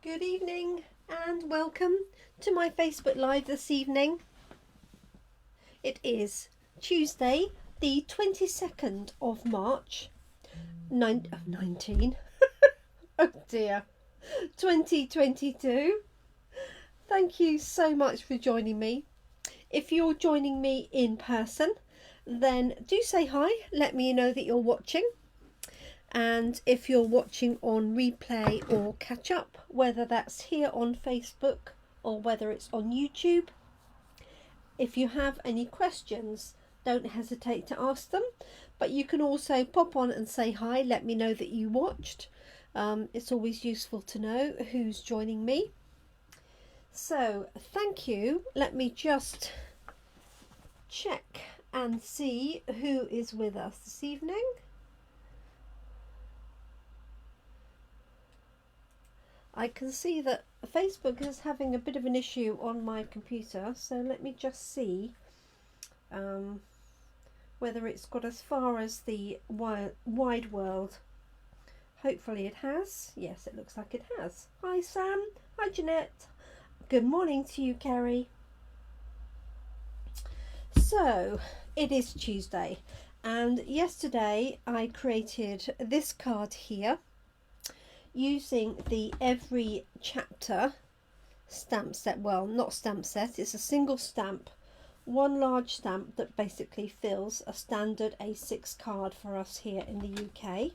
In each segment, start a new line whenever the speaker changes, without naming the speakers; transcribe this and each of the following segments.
Good evening and welcome to my Facebook Live this evening. It is Tuesday, the 22nd of March, 19, oh dear, 2022. Thank you so much for joining me. If you're joining me in person, then do say hi, let me know that you're watching. And if you're watching on replay or catch up, whether that's here on Facebook or whether it's on YouTube, if you have any questions, don't hesitate to ask them. But you can also pop on and say hi, let me know that you watched. It's always useful to know who's joining me. So thank you. Let me just check and see who is with us this evening. I can see that Facebook is having a bit of an issue on my computer, so let me just see whether it's got as far as the wide world. Hopefully it has. Yes, it looks like it has. Hi Sam, hi Jeanette. Good morning to you, Kerry. So it is Tuesday, and yesterday I created this card here using the Every Chapter stamp set. Well, not stamp set, it's a single stamp, one large stamp that basically fills a standard A6 card for us here in the UK.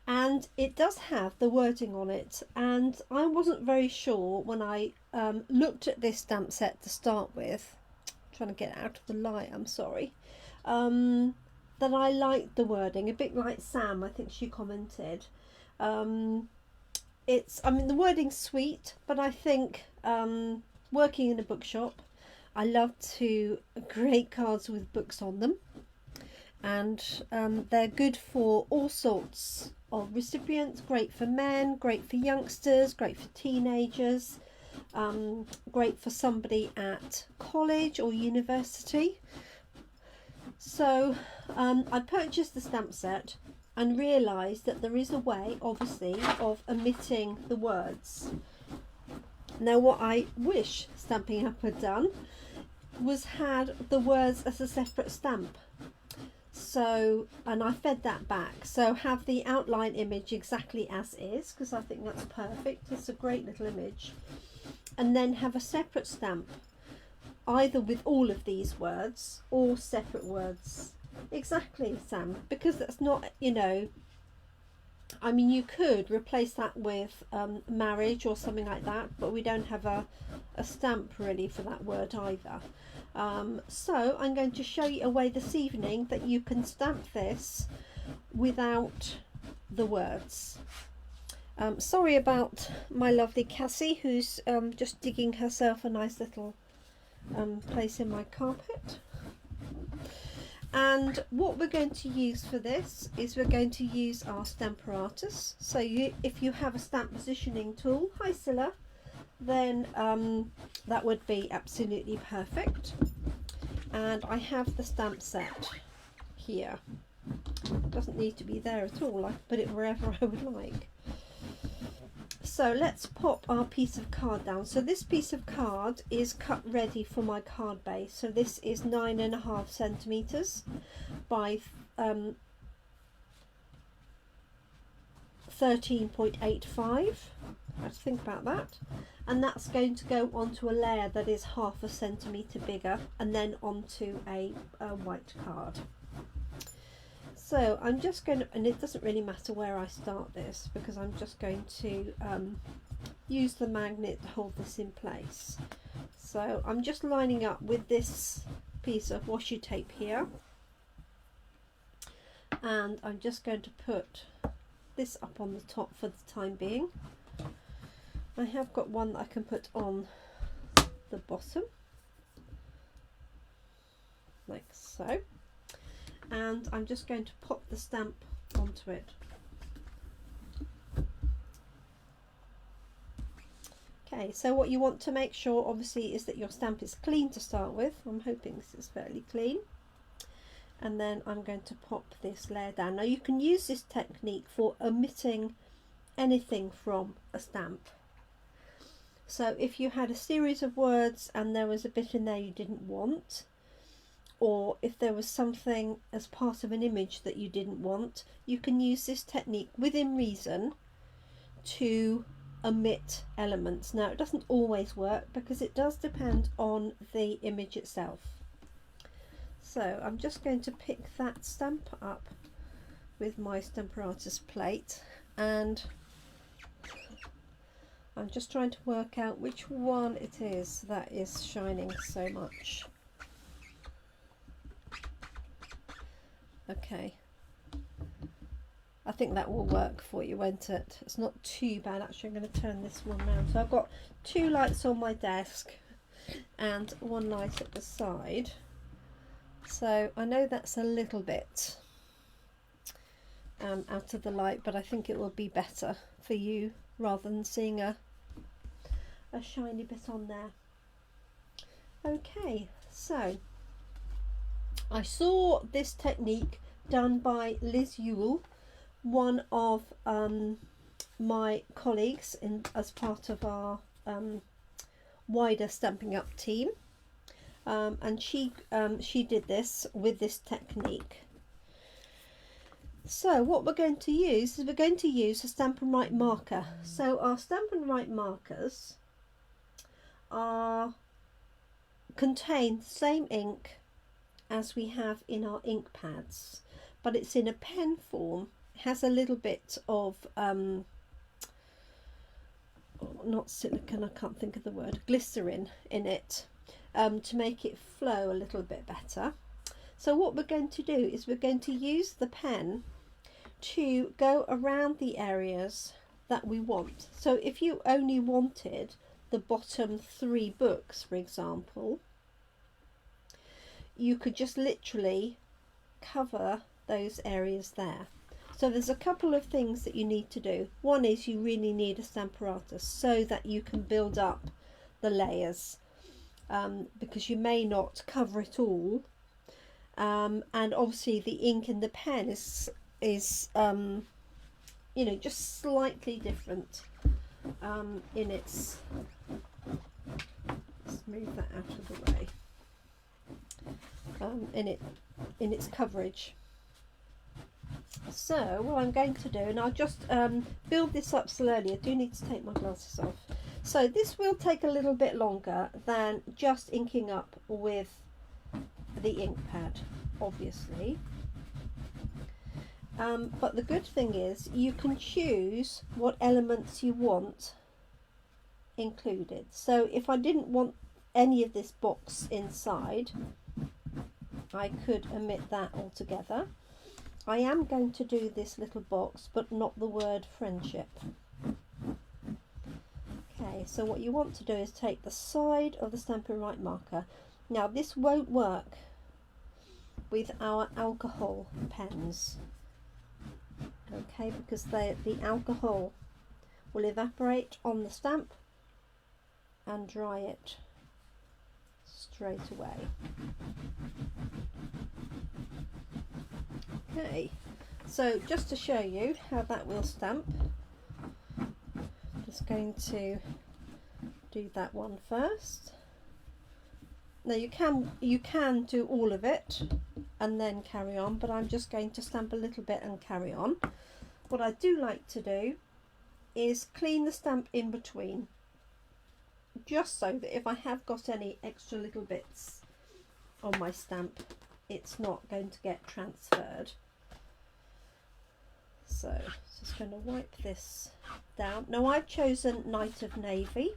And it does have the wording on it, and I wasn't very sure when I looked at this stamp set to start with, trying to get out of the light, I'm sorry, that I liked the wording, a bit like Sam, I think she commented. The wording's sweet, but I think working in a bookshop, I love to create cards with books on them, and they're good for all sorts of recipients. Great for men, great for youngsters, great for teenagers, great for somebody at college or university. So I purchased the stamp set and realised that there is a way, obviously, of omitting the words. Now, what I wish Stampin' Up had done was had the words as a separate stamp. So, and I fed that back. So have the outline image exactly as is, because I think that's perfect. It's a great little image. And then have a separate stamp, either with all of these words or separate words. Exactly, Sam, because that's not, I mean, you could replace that with marriage or something like that, but we don't have a stamp really for that word either. So I'm going to show you a way this evening that you can stamp this without the words. Sorry about my lovely Cassie, who's just digging herself a nice little place in my carpet. And what we're going to use for this is we're going to use our Stamparatus. So if you have a stamp positioning tool, hi Scylla, then that would be absolutely perfect. And I have the stamp set here. It doesn't need to be there at all. I can put it wherever I would like. So let's pop our piece of card down. So this piece of card is cut ready for my card base. So this is 9.5 centimeters by 13.85. Let's think about that. And that's going to go onto a layer that is 0.5 centimeter bigger, and then onto a white card. So I'm just going to, and it doesn't really matter where I start this, because I'm just going to use the magnet to hold this in place. So I'm just lining up with this piece of washi tape here, and I'm just going to put this up on the top for the time being. I have got one that I can put on the bottom, like so. And I'm just going to pop the stamp onto it. Okay, so what you want to make sure obviously is that your stamp is clean to start with. I'm hoping this is fairly clean. And then I'm going to pop this layer down. Now you can use this technique for omitting anything from a stamp. So if you had a series of words and there was a bit in there you didn't want, or if there was something as part of an image that you didn't want, you can use this technique within reason to omit elements. Now it doesn't always work because it does depend on the image itself. So I'm just going to pick that stamp up with my Stamparatus plate, and I'm just trying to work out which one it is that is shining so much. Okay, I think that will work for you, won't it? It's not too bad. Actually, I'm going to turn this one round. So I've got 2 lights on my desk and 1 light at the side. So I know that's a little bit out of the light, but I think it will be better for you rather than seeing a shiny bit on there. Okay, so I saw this technique done by Liz Ewell, one of my colleagues as part of our wider Stampin' Up team, and she did this with this technique. So what we're going to use is we're going to use a Stampin' Write marker. So our Stampin' Write markers contain the same ink as we have in our ink pads, but it's in a pen form. It has a little bit of not silicone, I can't think of the word, glycerin in it, to make it flow a little bit better. So what we're going to do is we're going to use the pen to go around the areas that we want. So if you only wanted the bottom 3 books, for example, you could just literally cover those areas there. So there's a couple of things that you need to do. One is you really need a Stamparatus so that you can build up the layers, because you may not cover it all, and obviously the ink in the pen is you know, just slightly different in its, let's move that out of the way, in its coverage. So what I'm going to do, and I'll just build this up slowly. I do need to take my glasses off. So this will take a little bit longer than just inking up with the ink pad, obviously. But the good thing is you can choose what elements you want included. So if I didn't want any of this box inside, I could omit that altogether. I am going to do this little box, but not the word friendship. Okay, so what you want to do is take the side of the Stampin' Write marker. Now this won't work with our alcohol pens, okay, because the alcohol will evaporate on the stamp and dry it straight away. Okay, so just to show you how that will stamp, just going to do that one first. Now you can do all of it and then carry on, but I'm just going to stamp a little bit and carry on. What I do like to do is clean the stamp in between, just so that if I have got any extra little bits on my stamp, it's not going to get transferred. So just going to wipe this down. Now I've chosen Night of Navy,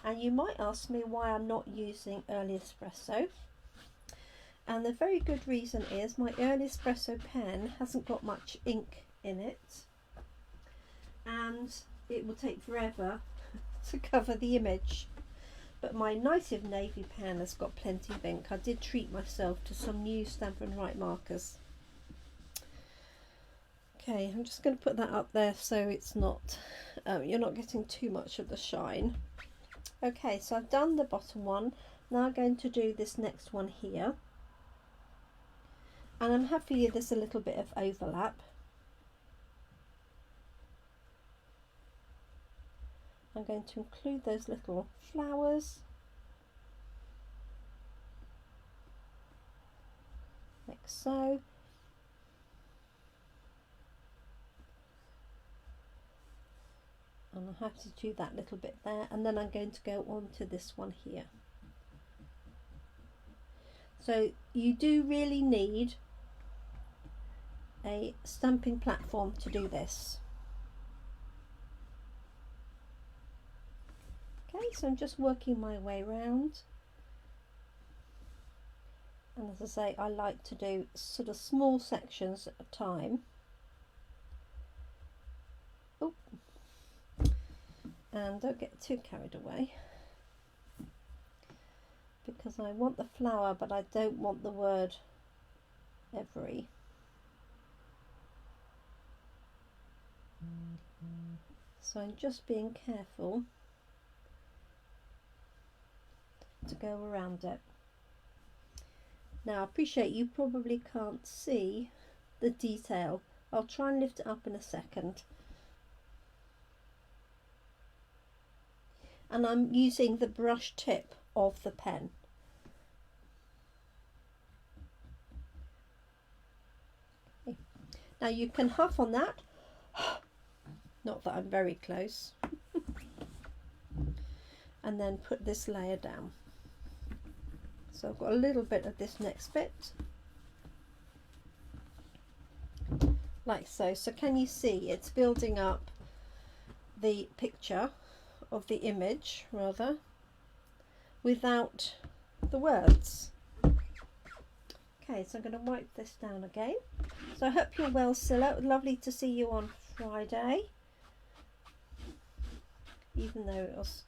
and you might ask me why I'm not using Early Espresso, and the very good reason is my Early Espresso pen hasn't got much ink in it, and it will take forever to cover the image. But my Night of Navy pen has got plenty of ink. I did treat myself to some new Stampin' Write markers. Okay, I'm just going to put that up there so it's not, you're not getting too much of the shine. Okay, so I've done the bottom one. Now I'm going to do this next one here. And I'm happy there's a little bit of overlap. I'm going to include those little flowers like so. And I have to do that little bit there, and then I'm going to go on to this one here. So you do really need a stamping platform to do this. Okay, so I'm just working my way around. And as I say, I like to do sort of small sections at a time. Oh, and don't get too carried away, because I want the flower, but I don't want the word every. So I'm just being careful to go around it. Now I appreciate you probably can't see the detail. I'll try and lift it up in a second. And I'm using the brush tip of the pen. Okay. Now you can huff on that. Not that I'm very close. And then put this layer down. So I've got a little bit of this next bit. Like so. So can you see it's building up the picture of the image, rather, without the words. Okay, so I'm going to wipe this down again. So I hope you're well, Scylla. Lovely to see you on Friday, even though it was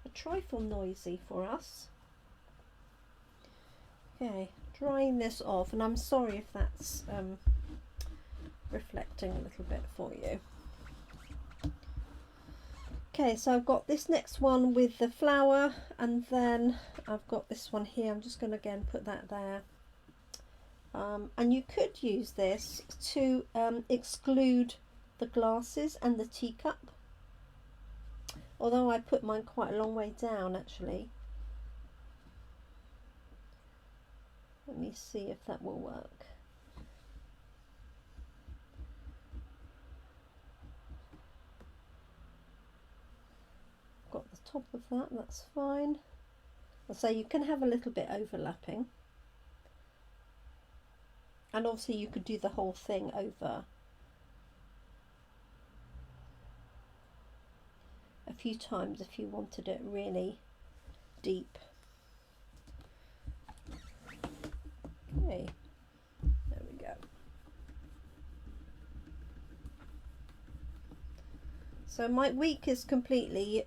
a trifle noisy for us. Okay, drying this off, and I'm sorry if that's reflecting a little bit for you. Okay, so I've got this next one with the flower, and then I've got this one here. I'm just going to again put that there. And you could use this to exclude the glasses and the teacup, although I put mine quite a long way down actually. Let me see if that will work. Got the top of that, that's fine. So you can have a little bit overlapping, and obviously you could do the whole thing over a few times if you wanted it really deep. Okay, there we go. So my week is completely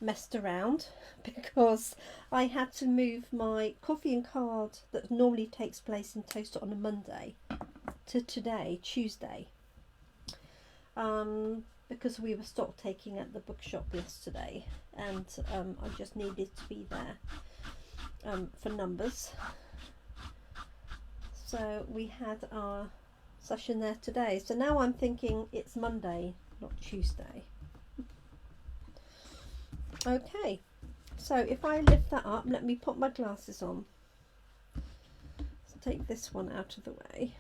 messed around because I had to move my coffee and card that normally takes place in Toaster on a Monday to today, Tuesday, because we were stock taking at the bookshop yesterday, and I just needed to be there for numbers. So we had our session there today. So now I'm thinking it's Monday, not Tuesday. Okay, so if I lift that up, let me put my glasses on. So take this one out of the way.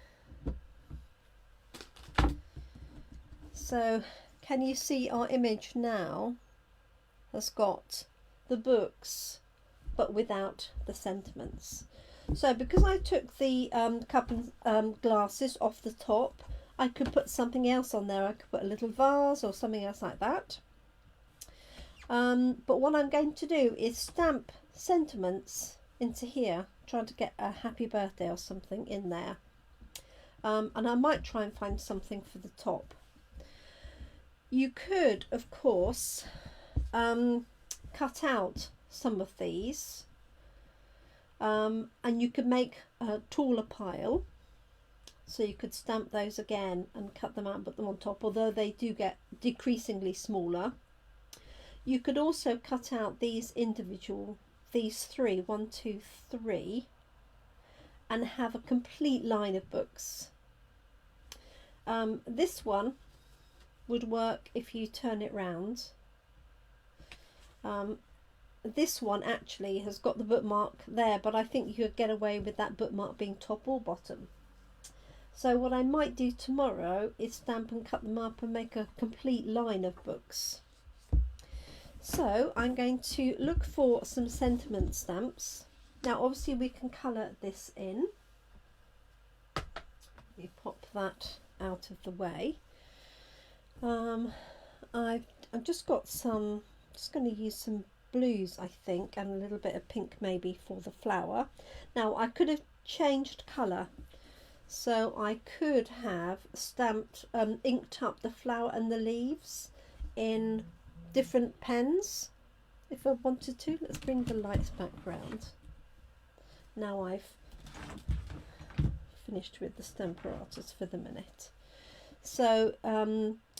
So can you see our image now has got the books but without the sentiments? So because I took the cup and glasses off the top, I could put something else on there. I could put a little vase or something else like that. But what I'm going to do is stamp sentiments into here, trying to get a happy birthday or something in there. And I might try and find something for the top. You could, of course, cut out some of these, and you could make a taller pile. So you could stamp those again and cut them out and put them on top, although they do get decreasingly smaller. You could also cut out these individual, these three, 1, 2, 3, and have a complete line of books. This one would work if you turn it round. This one actually has got the bookmark there, but I think you could get away with that bookmark being top or bottom. So what I might do tomorrow is stamp and cut them up and make a complete line of books. So I'm going to look for some sentiment stamps. Now obviously we can colour this in. We pop that out of the way. I've just got some, just going to use some blues I think, and a little bit of pink maybe for the flower. Now I could have changed colour, so I could have stamped, inked up the flower and the leaves in different pens if I wanted to. Let's bring the lights back round. Now I've finished with the Stamparatus for the minute. So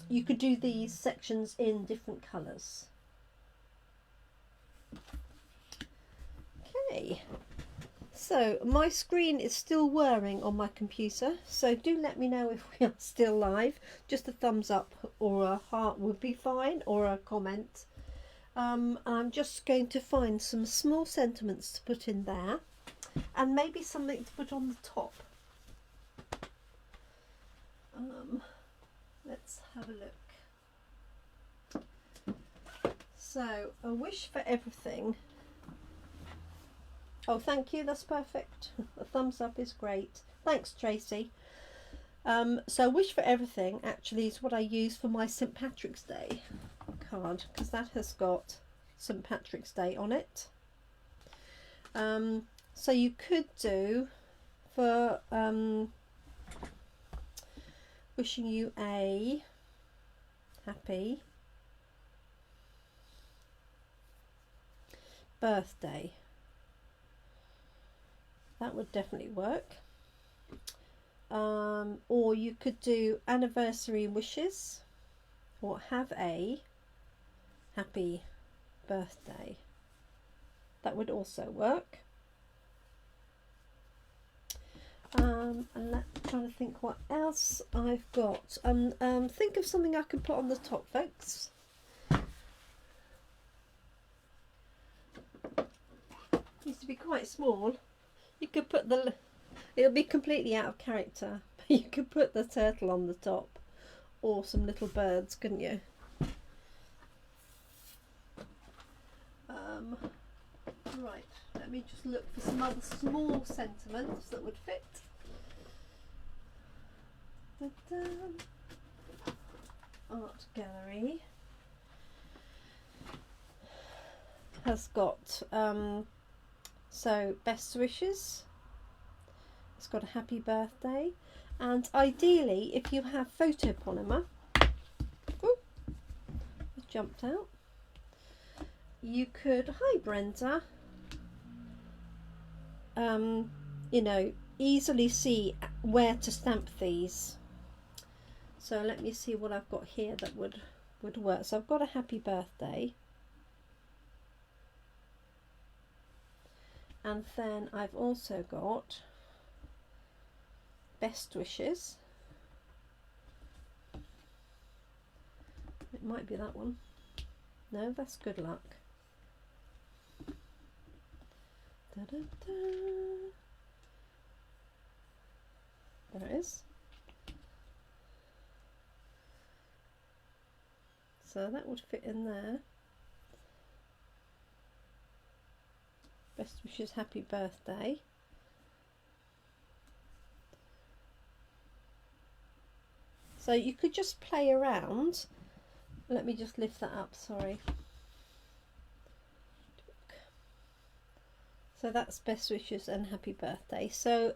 you could do these sections in different colours. Okay, so my screen is still whirring on my computer, so do let me know if we are still live. Just a thumbs up or a heart would be fine, or a comment. I'm just going to find some small sentiments to put in there, and maybe something to put on the top. Let's have a look. So, a wish for everything. Oh, thank you, that's perfect. A thumbs up is great. Thanks, Tracy. So wish for everything actually is what I use for my St. Patrick's Day card, because that has got St. Patrick's Day on it. So you could do for wishing you a happy birthday. That would definitely work. Or you could do anniversary wishes, or have a happy birthday. That would also work. And I'm trying to think what else I've got. Think of something I could put on the top, folks. Used to be quite small. You could put the, it'll be completely out of character, but you could put the turtle on the top, or some little birds, couldn't you? Right, let me just look for some other small sentiments that would fit. Art gallery has got so best wishes, it's got a happy birthday, and ideally if you have photopolymer, ooh, it jumped out, you could, hi Brenda, you know, easily see where to stamp these. So let me see what I've got here that would work. So I've got a happy birthday, and then I've also got best wishes. It might be that one. No, that's good luck. Da, da, da. There it is. So that would fit in there. Best wishes, happy birthday. So you could just play around. Let me just lift that up, sorry. So that's best wishes and happy birthday. So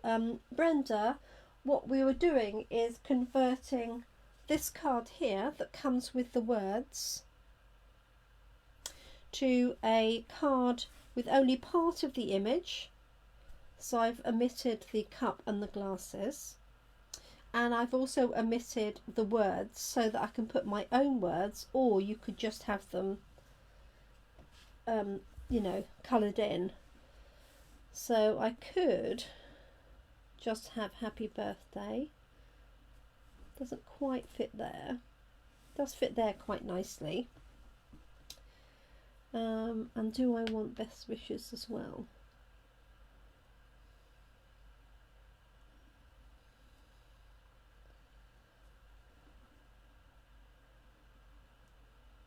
Brenda, what we were doing is converting this card here that comes with the words to a card with only part of the image. So I've omitted the cup and the glasses, and I've also omitted the words so that I can put my own words, or you could just have them you know, coloured in. So I could just have happy birthday. Doesn't quite fit there. Does fit there quite nicely. And do I want best wishes as well?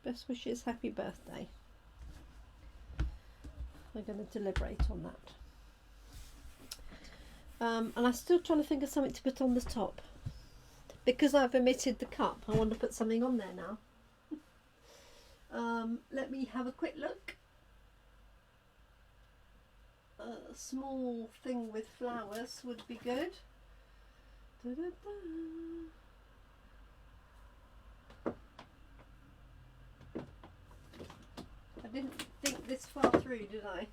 Best wishes, happy birthday. I'm going to deliberate on that. And I'm still trying to think of something to put on the top. Because I've omitted the cup, I want to put something on there now. Let me have a quick look. A small thing with flowers would be good. Da -da -da. I didn't think this far through, did I?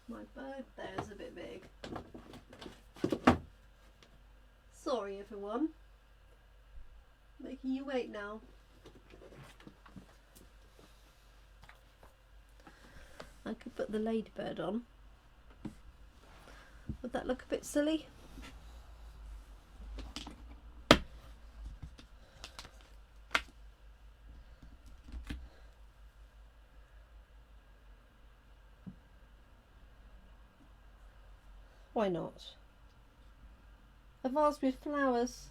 My bird there is a bit big. Sorry everyone. Making you wait now. I could put the ladybird on. Would that look a bit silly? Why not? A vase with flowers.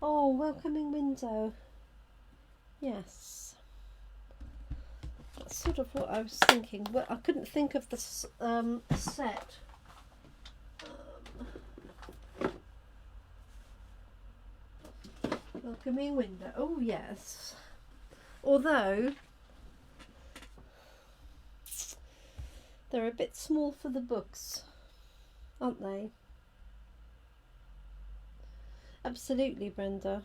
Oh, welcoming window. Yes. That's sort of what I was thinking. Well, I couldn't think of the set. Welcoming window. Oh, yes. Although they're a bit small for the books, aren't they? Absolutely, Brenda.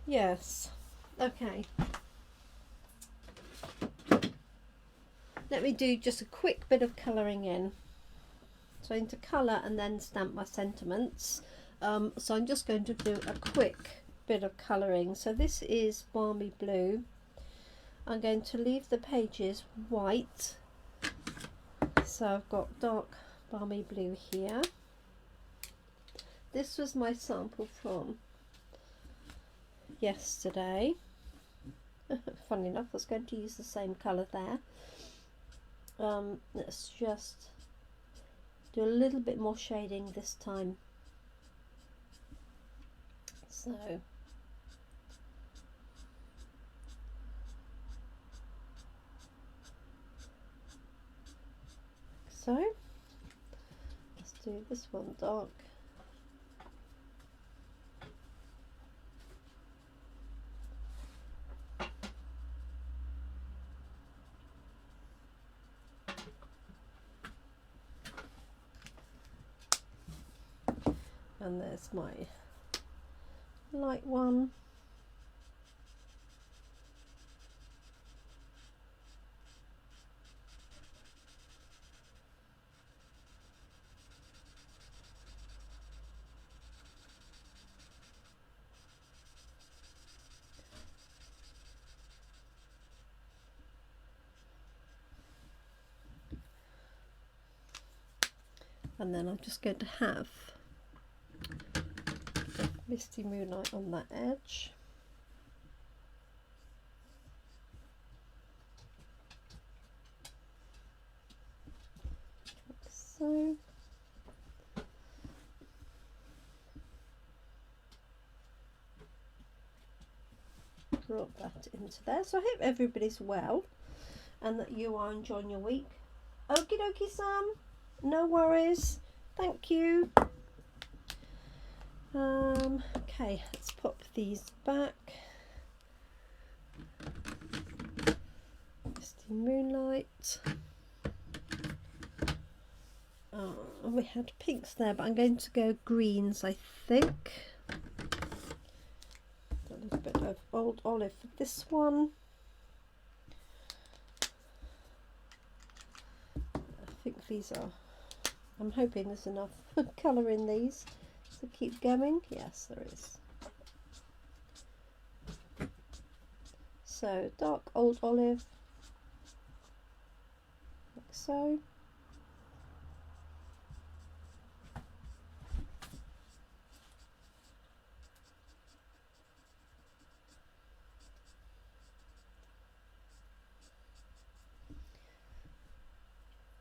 Yes. Okay. Let me do just a quick bit of colouring in. So I need to colour and then stamp my sentiments. So I'm just going to do a quick bit of colouring. So this is balmy blue. I'm going to leave the pages white. So I've got dark balmy blue here. This was my sample from yesterday. Funny enough, I was going to use the same colour there. Let's just do a little bit more shading this time. So let's do this one dark. And there's my light one. And then I'm just going to have Misty Moonlight on that edge. Like so. Drop that into there. So I hope everybody's well and that you are enjoying your week. Okie dokie, Sam. No worries. Thank you. Okay, let's pop these back. Misty Moonlight. We had pinks there, but I'm going to go greens, I think. A little bit of old olive for this one. I think these are, I'm hoping there's enough colour in these to keep going. Yes, there is. So dark old olive, like so.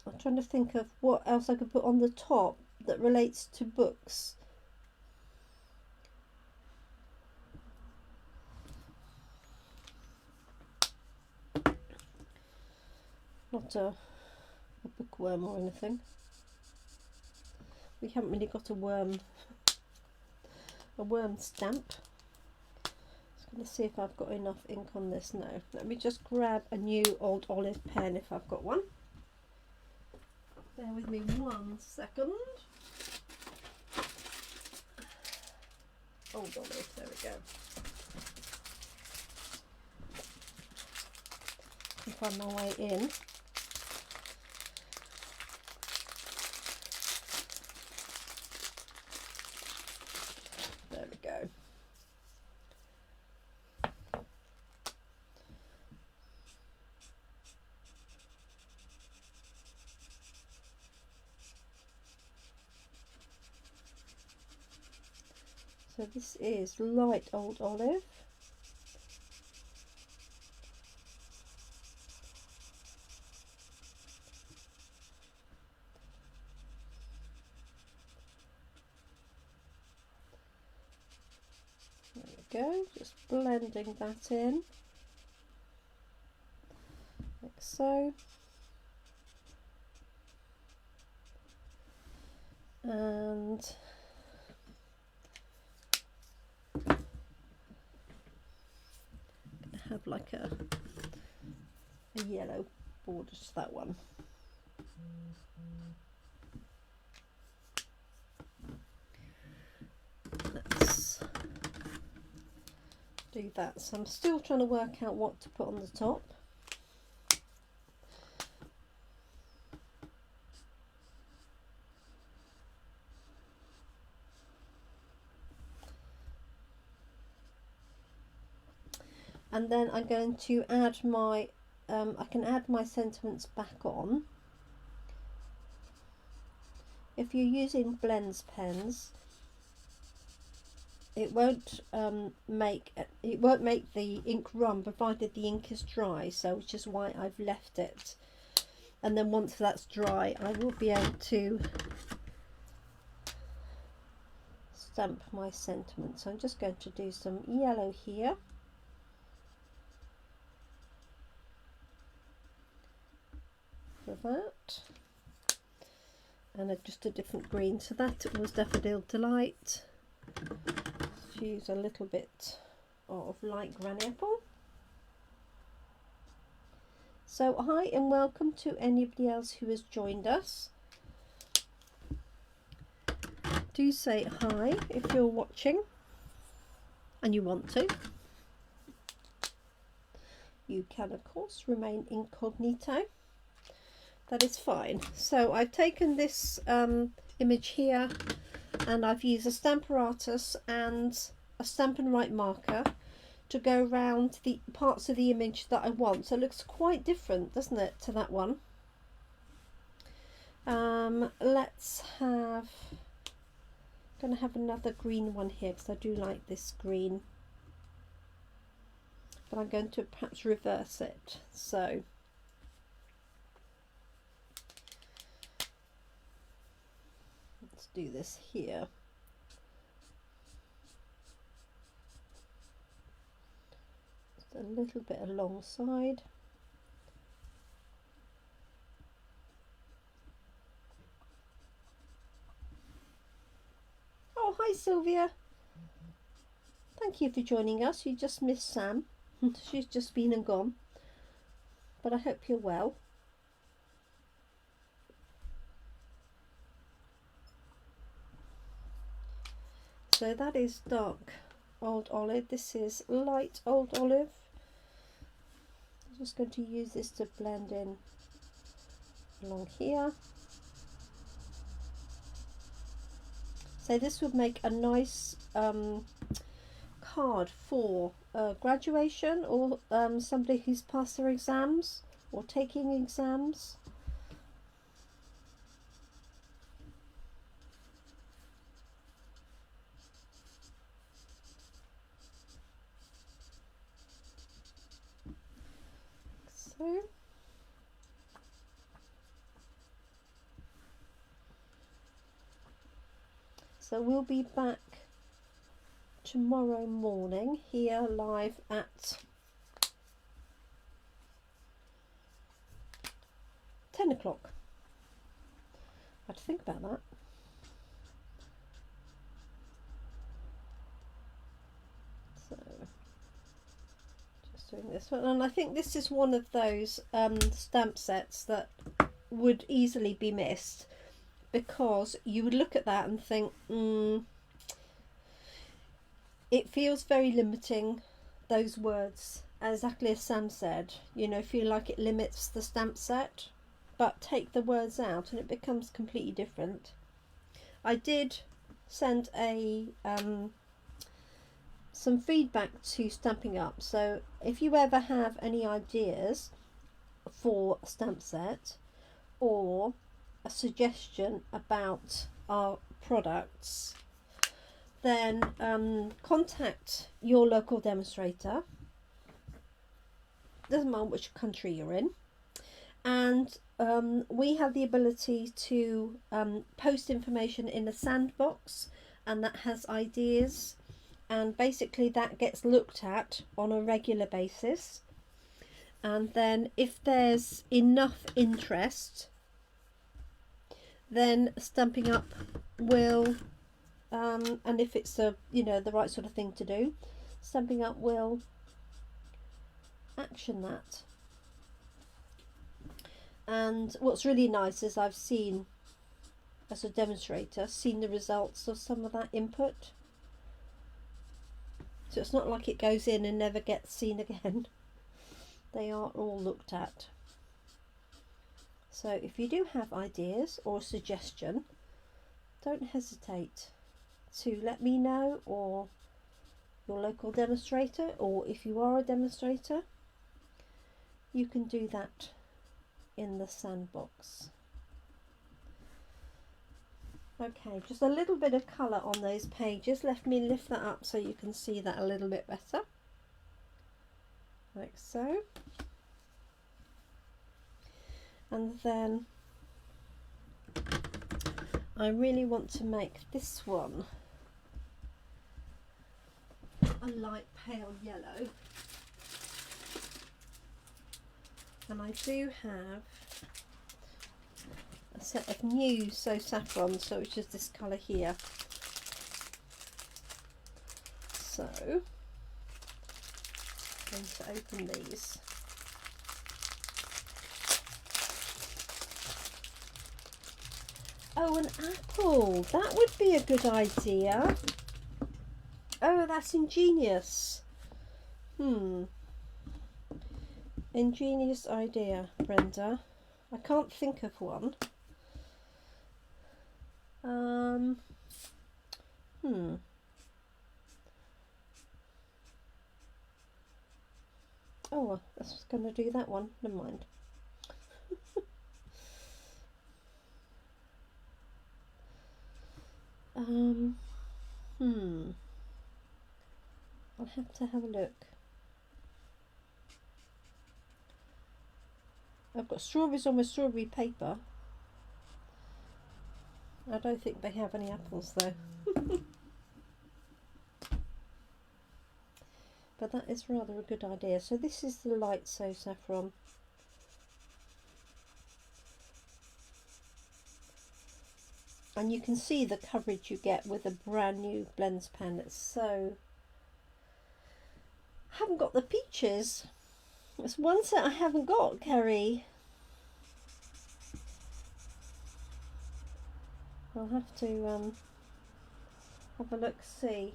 I'm trying to think of what else I could put on the top that relates to books. Not a bookworm or anything. We haven't really got a worm stamp. Just going to see if I've got enough ink on this. No. Let me just grab a new old olive pen if I've got one. Bear with me 1 second. Old olive, there we go. I can find my way in. There we go. So this is light old olive. There we go, just blending that in, like so. And have like a yellow border to that one. Let's do that. So I'm still trying to work out what to put on the top. And then I'm going to add my, I can add my sentiments back on. If you're using blends pens, it won't make the ink run provided the ink is dry, so which is why I've left it. And then once that's dry, I will be able to stamp my sentiments. So I'm just going to do some yellow here. For that, and just a different green, so that was Daffodil Delight. Let's use a little bit of light granny apple. So hi and welcome to anybody else who has joined us. Do say hi if you're watching and you want to. You can of course remain incognito. That is fine. So I've taken this image here and I've used a Stamparatus and a Stampin Write marker to go around the parts of the image that I want. So it looks quite different, doesn't it, to that one. Let's have, I'm going to have another green one here because I do like this green. But I'm going to perhaps reverse it. So do this here. Just a little bit alongside. Oh, hi Sylvia. Thank you for joining us. You just missed Sam. She's just been and gone. But I hope you're well. So that is dark old olive. This is light old olive. I'm just going to use this to blend in along here. So this would make a nice card for graduation or somebody who's passed their exams or taking exams. So we'll be back tomorrow morning here live at 10 o'clock. I had to think about that. So just doing this one, and I think this is one of those stamp sets that would easily be missed, because you would look at that and think, it feels very limiting, those words, exactly as Sam said, you know, feel like it limits the stamp set, but take the words out and it becomes completely different. I did send a some feedback to Stampin' Up, so if you ever have any ideas for a stamp set or a suggestion about our products, then contact your local demonstrator, doesn't matter which country you're in, and we have the ability to post information in a sandbox, and that has ideas, and basically that gets looked at on a regular basis, and then if there's enough interest, then Stampin' Up will and if it's the right sort of thing to do, Stampin' Up will action that. And what's really nice is I've seen, as a demonstrator, seen the results of some of that input. So it's not like it goes in and never gets seen again. They are all looked at. So if you do have ideas or a suggestion, don't hesitate to let me know, or your local demonstrator, or if you are a demonstrator, you can do that in the sandbox. Okay, just a little bit of colour on those pages. Let me lift that up so you can see that a little bit better, like so. And then I really want to make this one a light pale yellow, and I do have a set of new saffron, so which is this colour here. So I'm going to open these. Oh, an apple, that would be a good idea. Oh, that's ingenious. Ingenious idea, Brenda. I can't think of one. Oh, that's going to do that one. Never mind. I'll have to have a look. I've got strawberries on my strawberry paper. I don't think they have any apples though. But that is rather a good idea. So this is the light saffron. And you can see the coverage you get with a brand new blends pen. It's so... I haven't got the peaches. It's one set I haven't got, Kerry. I'll have to have a look, see.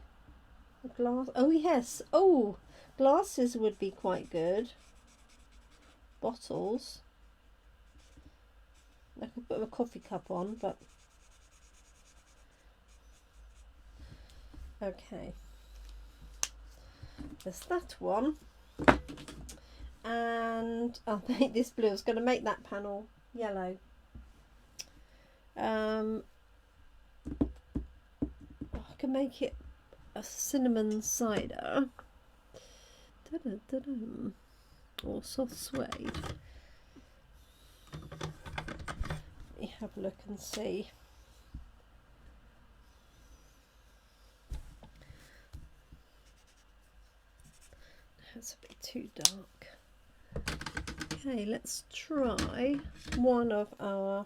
The glass. Oh yes. Oh, glasses would be quite good. Bottles. I could put a coffee cup on, but okay. There's that one. And I'll make this blue. I was going to make that panel yellow. I can make it a cinnamon cider. or soft suede. Let me have a look and see. That's a bit too dark. Okay, let's try one of our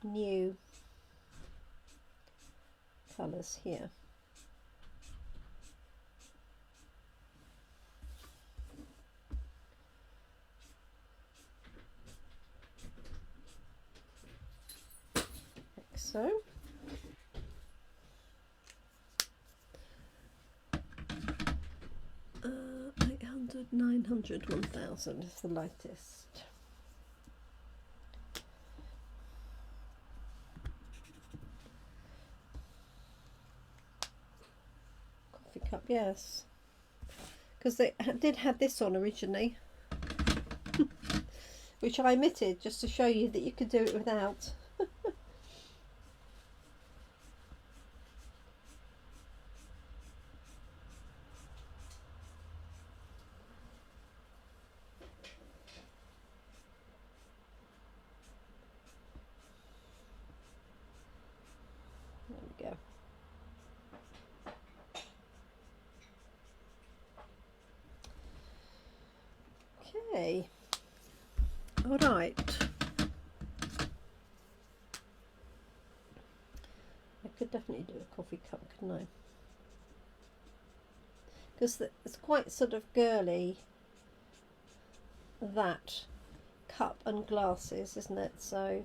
new colours here. Like so. Uh, 800, 900, 1000 is the lightest. Coffee cup, yes. Because they did have this on originally, which I omitted just to show you that you could do it without. There we go. Okay. All right. I could definitely do a coffee cup, couldn't I? Because it's quite sort of girly, that cup and glasses, isn't it? So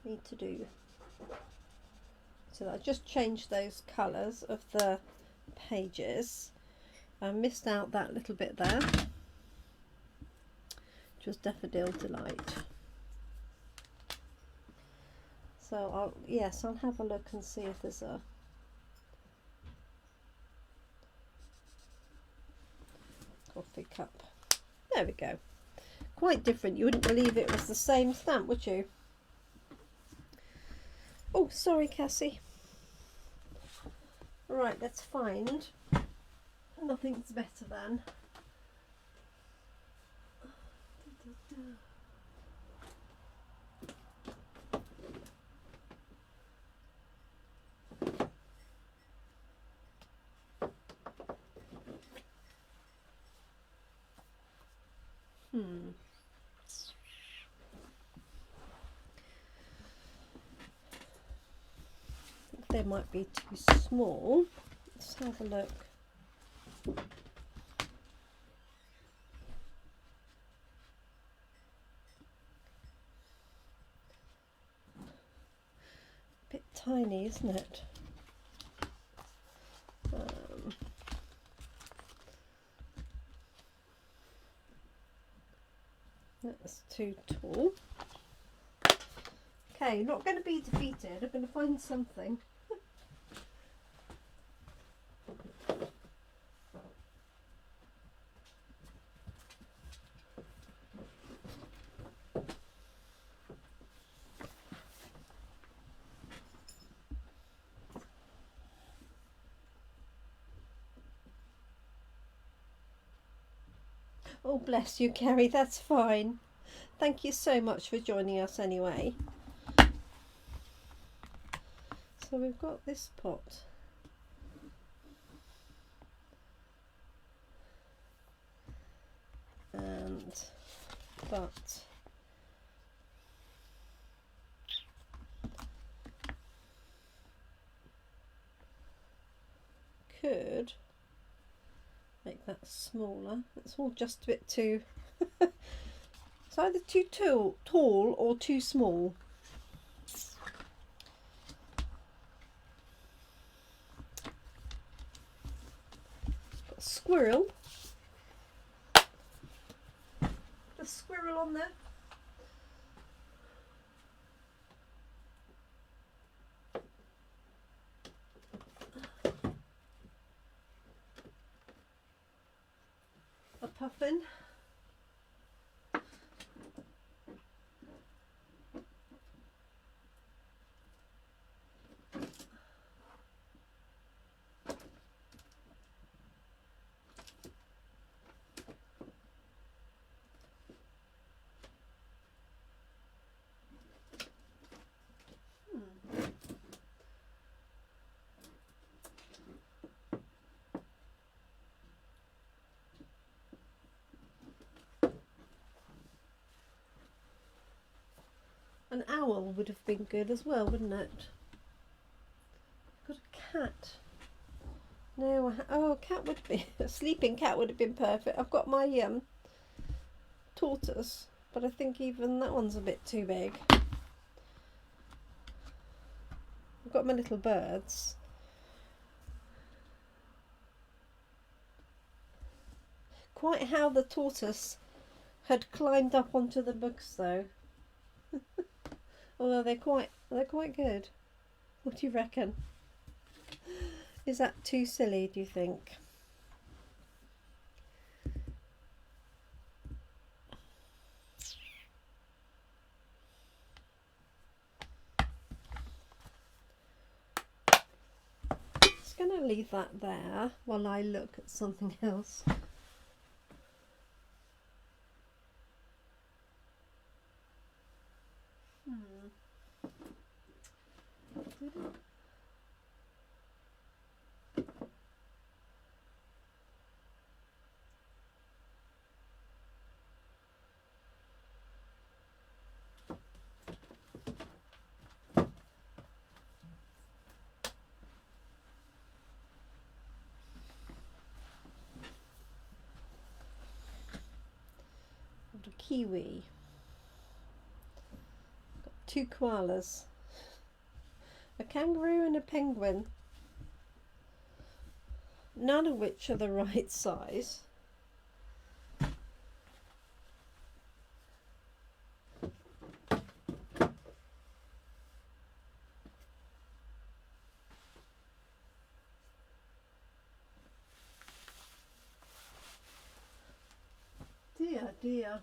need to do so that I just changed those colours of the pages. I missed out that little bit there, which was Daffodil Delight. So I'll have a look and see if there's a coffee cup. There we go. Quite different. You wouldn't believe it was the same stamp, would you? Oh, sorry, Cassie. Right, let's find Nothing's Better Than. They might be too small. Let's have a look. Bit tiny, isn't it? That's too tall. Okay, not going to be defeated. I'm going to find something. Oh, bless you, Carrie, that's fine. Thank you so much for joining us anyway. So we've got this pot. But could make that smaller. It's all just a bit too it's either too tall or too small. Got a squirrel. A squirrel on there. A puffin. An owl would have been good as well, wouldn't it? Got a cat. No, oh, a cat would be a sleeping cat would have been perfect. I've got my tortoise, but I think even that one's a bit too big. I've got my little birds. Quite how the tortoise had climbed up onto the books, though. Although they're quite good. What do you reckon? Is that too silly, do you think? Just going to leave that there while I look at something else. A kiwi. Got 2 koalas. A kangaroo and a penguin. None of which are the right size. Dear, dear.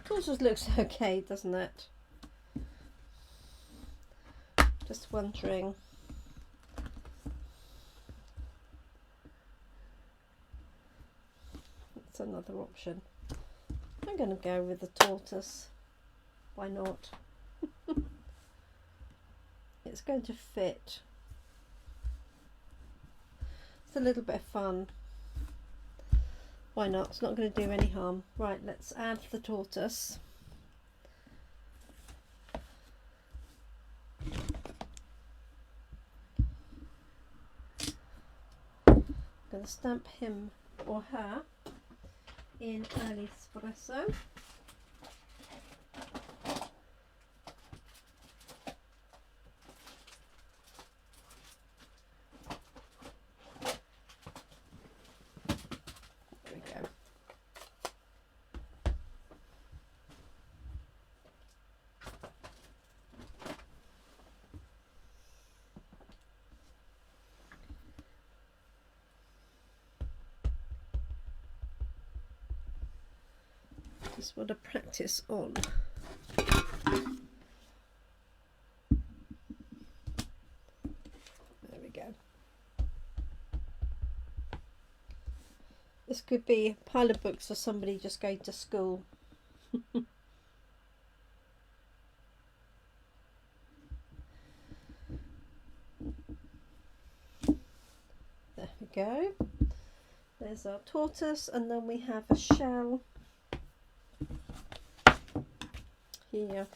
Tortoise looks okay, doesn't it? Just wondering. That's another option. I'm going to go with the tortoise. Why not? It's going to fit. It's a little bit of fun. Why not? It's not going to do any harm. Right, let's add the tortoise. I'm going to stamp him or her in early espresso. Just want to practice on. There we go. This could be a pile of books for somebody just going to school. There we go. There's our tortoise, and then we have a shell here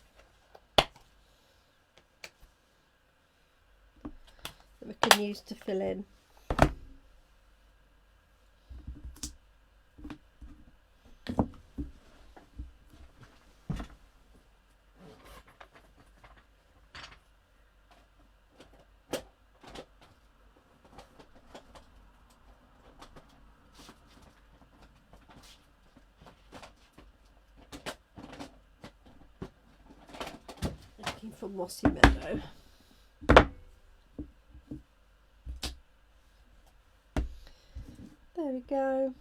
that we can use to fill in. For Mossy Meadow. There we go.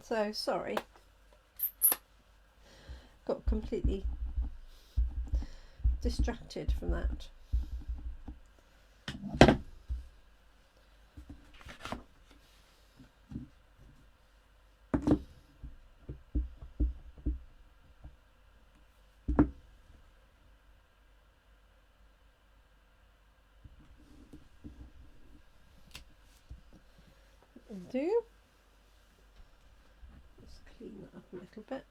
So sorry, got completely distracted from that. do. Let's clean that up a little bit.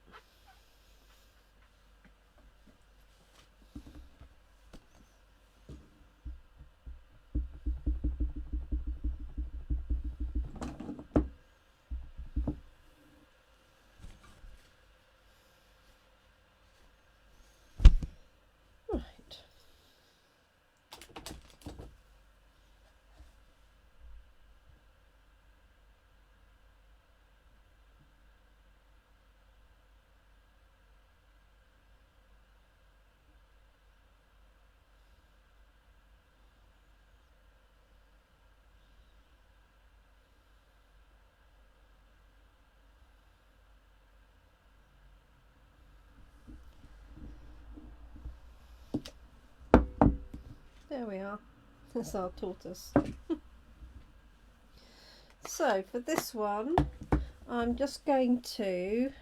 There we are. That's our tortoise. So for this one, I'm just going to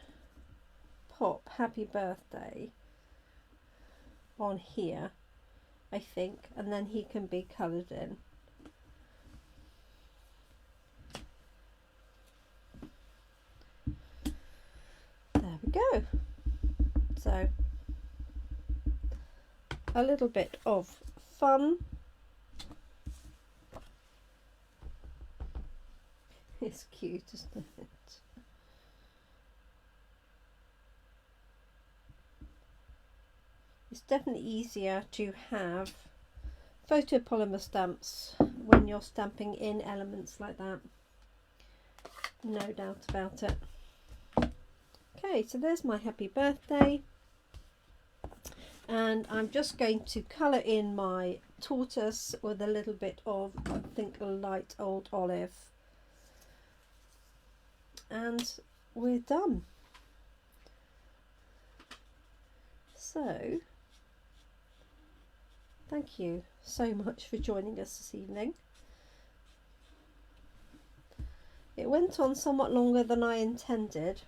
pop happy birthday on here, I think, and then he can be coloured in. There we go. So a little bit of fun. It's cute, isn't it? It's definitely easier to have photopolymer stamps when you're stamping in elements like that. No doubt about it. Okay, so there's my happy birthday. And I'm just going to colour in my tortoise with a little bit of, I think, a light old olive. And we're done. So, thank you so much for joining us this evening. It went on somewhat longer than I intended.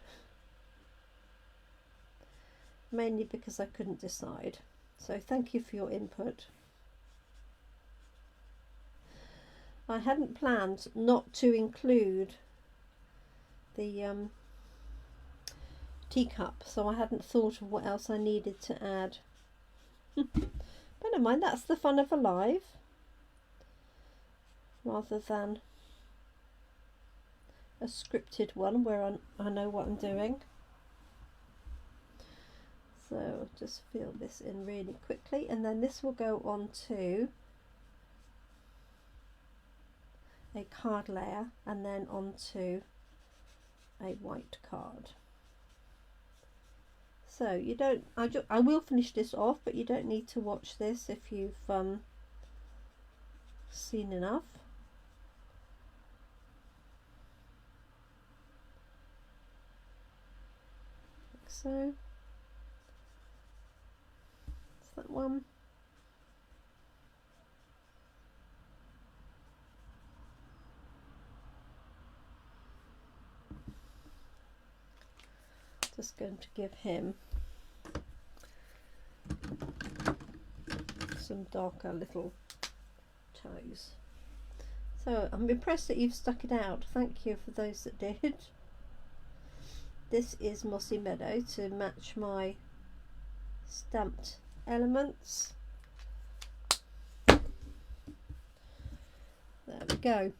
Mainly because I couldn't decide. So thank you for your input. I hadn't planned not to include the teacup, so I hadn't thought of what else I needed to add. But never mind, that's the fun of a live, rather than a scripted one where I know what I'm doing. So just fill this in really quickly, and then this will go on to a card layer and then onto a white card. So you don't, I will finish this off, but you don't need to watch this if you've seen enough. Like so. That one. Just going to give him some darker little toes. So I'm impressed that you've stuck it out. Thank you for those that did. This is Mossy Meadow to match my stamped elements. There we go.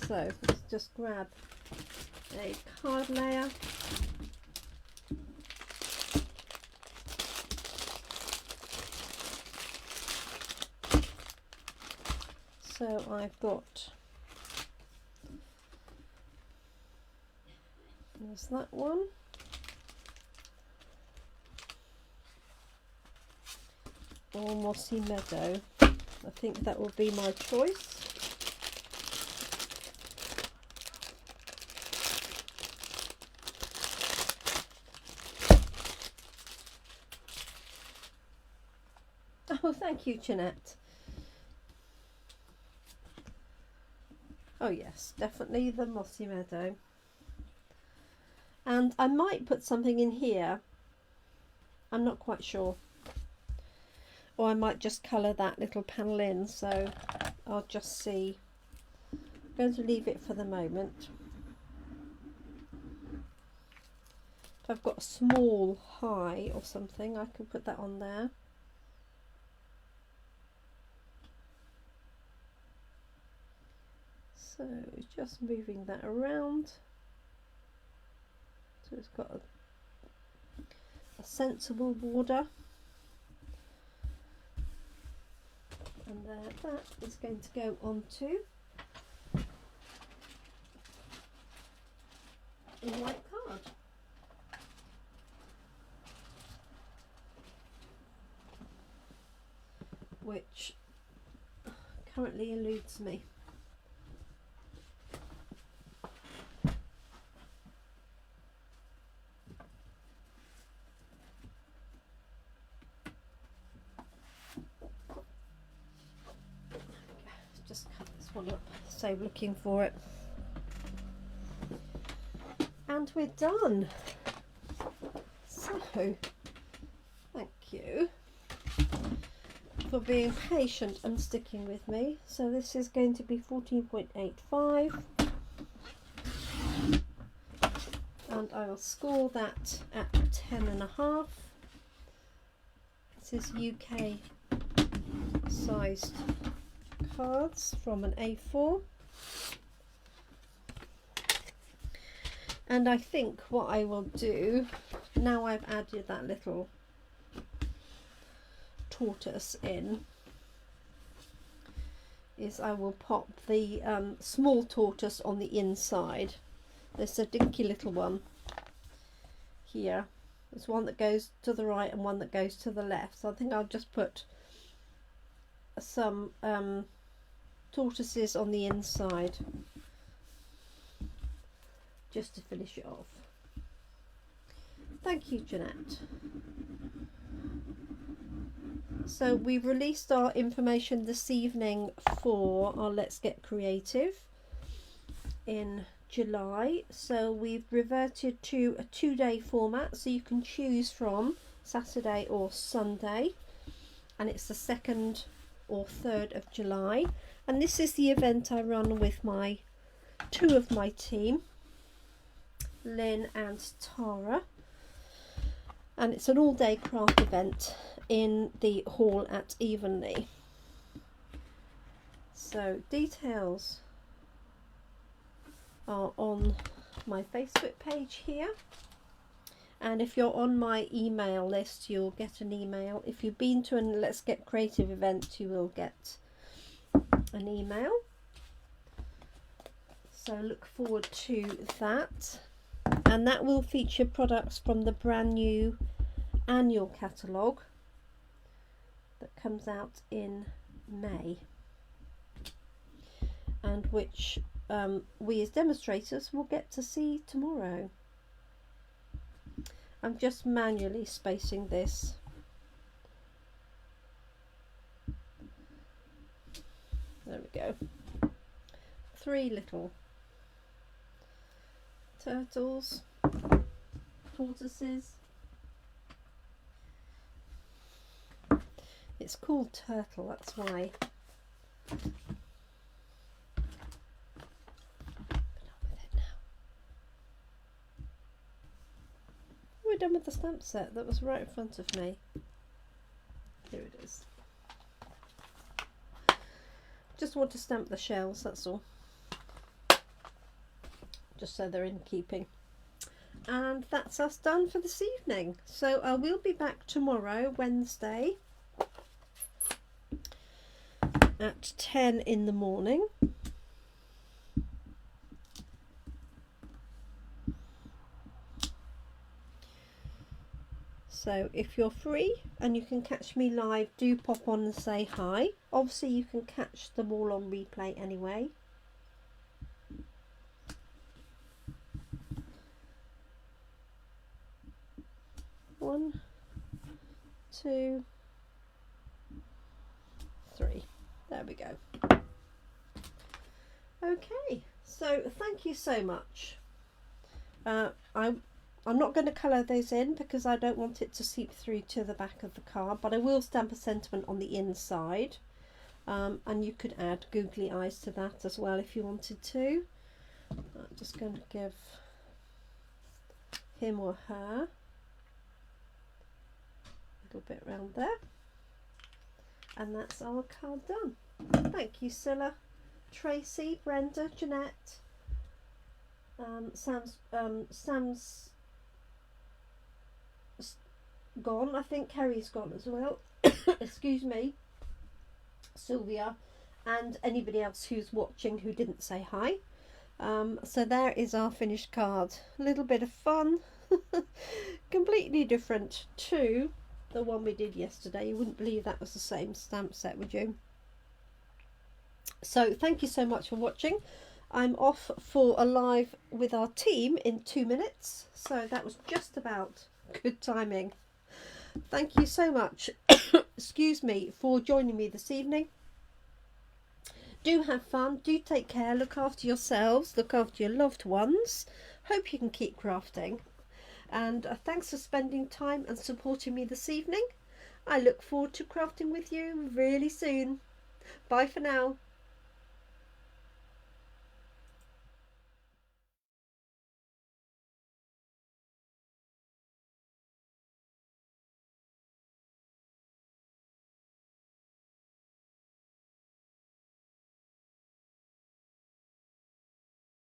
So let's just grab a card layer. So I've got, there's that one. Or Mossy Meadow. I think that will be my choice. Oh, thank you, Jeanette. Oh yes, definitely the Mossy Meadow. And I might put something in here. I'm not quite sure. Or I might just colour that little panel in, so I'll just see going to leave it for the moment. If I've got a small high or something, I can put that on there. So just moving that around. So it's got a sensible border. And there, that is going to go onto a white card. Which currently eludes me. Just cut this one up, so looking for it. And we're done. So, thank you for being patient and sticking with me. So this is going to be 14.85, and I will score that at 10.5. This is UK sized cards from an A4. And I think what I will do, now I've added that little tortoise in, is I will pop the small tortoise on the inside. There's a dinky little one here. There's one that goes to the right and one that goes to the left. So I think I'll just put some tortoises on the inside just to finish it off. Thank you, Jeanette. So we've released our information this evening for our Let's Get Creative in July. So we've reverted to a 2-day format, so you can choose from Saturday or Sunday, and it's the 2nd or 3rd of July. And this is the event I run with my 2 of my team, Lynn and Tara, and it's an all-day craft event in the hall at Evenley. So details are on my Facebook page here, and if you're on my email list you'll get an email. If you've been to a Let's Get Creative event you will get an email, so look forward to that. And that will feature products from the brand new annual catalogue that comes out in May, and which we as demonstrators will get to see tomorrow. I'm just manually spacing this. There we go. 3 little turtles, tortoises. It's called Turtle, that's why. Get on with it now. We're done with the stamp set that was right in front of me. Here it is. Just want to stamp the shells, that's all. Just so they're in keeping. And that's us done for this evening. So I will be back tomorrow, Wednesday, at 10 in the morning. So if you're free and you can catch me live, do pop on and say hi. Obviously you can catch them all on replay anyway. One, 2, 3. There we go. Okay, so thank you so much. I'm not going to colour those in because I don't want it to seep through to the back of the card, but I will stamp a sentiment on the inside. And you could add googly eyes to that as well if you wanted to. I'm just going to give him or her a little bit around there, and that's our card done. Thank you, Scylla, Tracy, Brenda, Jeanette, Sam's gone. I think Kerry's gone as well. Excuse me, Sylvia, and anybody else who's watching who didn't say hi. So there is our finished card. A little bit of fun. Completely different to the one we did yesterday. You wouldn't believe that was the same stamp set, would you? So thank you so much for watching. I'm off for a live with our team in 2 minutes, so that was just about good timing. Thank you so much excuse me, for joining me this evening. Do have fun, do take care, look after yourselves, look after your loved ones. Hope you can keep crafting, and thanks for spending time and supporting me this evening. I look forward to crafting with you really soon. Bye for now.